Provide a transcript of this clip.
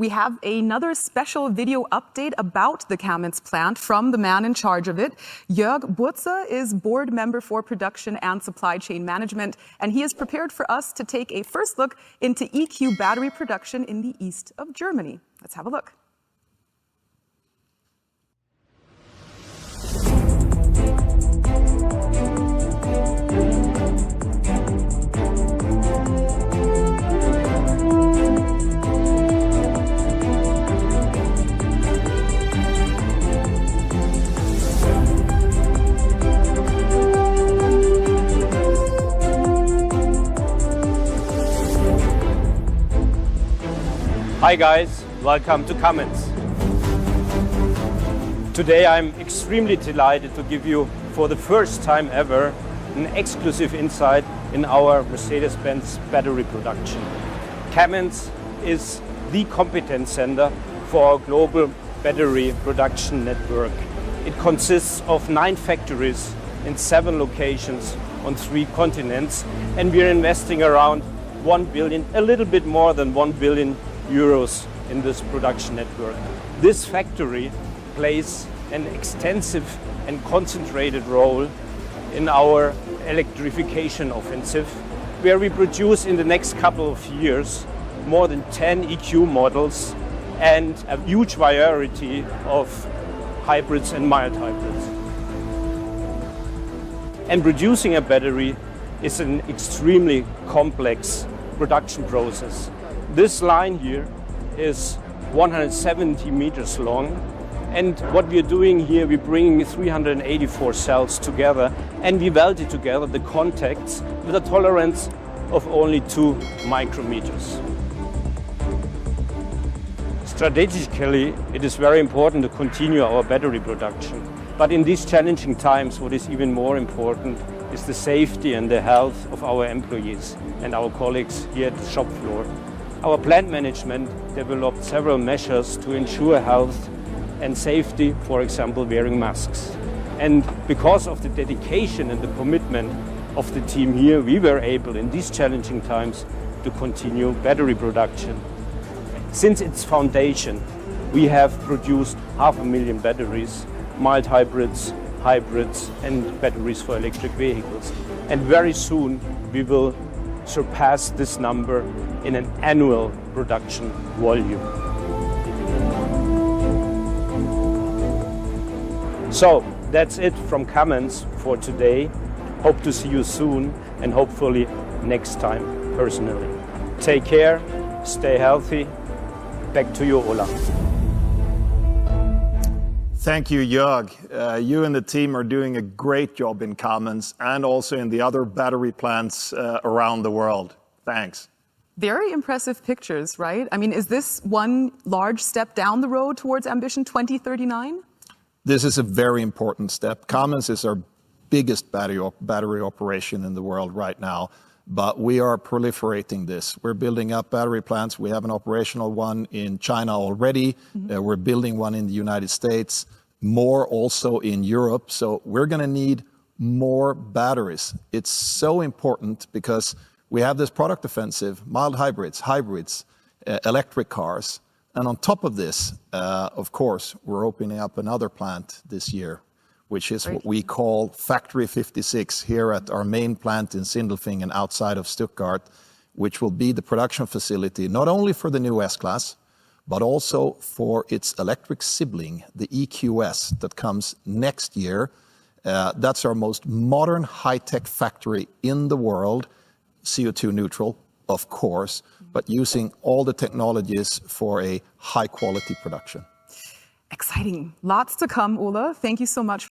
We have another special video update about the Kamenz plant from the man in charge of it. Jörg Burzer is board member for production and supply chain management, and he is prepared for us to take a first look into EQ battery production in the east of Germany. Let's have a look. Hi guys, welcome to Kamenz. Today I'm extremely delighted to give you, for the first time ever, an exclusive insight in our Mercedes-Benz battery production. Kamenz is the competence center for our global battery production network. It consists of 9 factories in 7 locations on 3 continents, and we are investing around 1 billion, a little bit more than 1 billion euros in this production network. This factory plays an extensive and concentrated role in our electrification offensive, where we produce in the next couple of years more than 10 EQ models and a huge variety of hybrids and mild hybrids. And producing a battery is an extremely complex production process. This line here is 170 meters long, and what we're doing here, we're bringing 384 cells together, and we welded together the contacts with a tolerance of only 2 micrometers. Strategically, it is very important to continue our battery production, but in these challenging times, what is even more important is the safety and the health of our employees and our colleagues here at the shop floor. Our plant management developed several measures to ensure health and safety, for example, wearing masks. And because of the dedication and the commitment of the team here, we were able in these challenging times to continue battery production. Since its foundation, we have produced 500,000 batteries, mild hybrids, and batteries for electric vehicles. And very soon we will surpass this number in an annual production volume. So that's it from Kamenz for today. Hope to see you soon, and hopefully next time personally. Take care, stay healthy. Back to you, Ola. Thank you, Jörg. You and the team are doing a great job in Kamenz and also in the other battery plants around the world. Thanks. Very impressive pictures, right? I mean, is this one large step down the road towards Ambition 2039? This is a very important step. Kamenz is our biggest battery operation in the world right now, but we are proliferating this. We're building up battery plants. We have an operational one in China already. We're building one in the United States, more also in Europe. So we're going to need more batteries. It's so important because we have this product offensive, mild hybrids, electric cars. And on top of this, of course, we're opening up another plant this year, which is what we call Factory 56 here at our main plant in Sindelfingen outside of Stuttgart, which will be the production facility not only for the new S-Class, but also for its electric sibling, the EQS, that comes next year. That's our most modern high-tech factory in the world, CO2 neutral, of course, but using all the technologies for a high-quality production. Exciting. Lots to come, Ola. Thank you so much.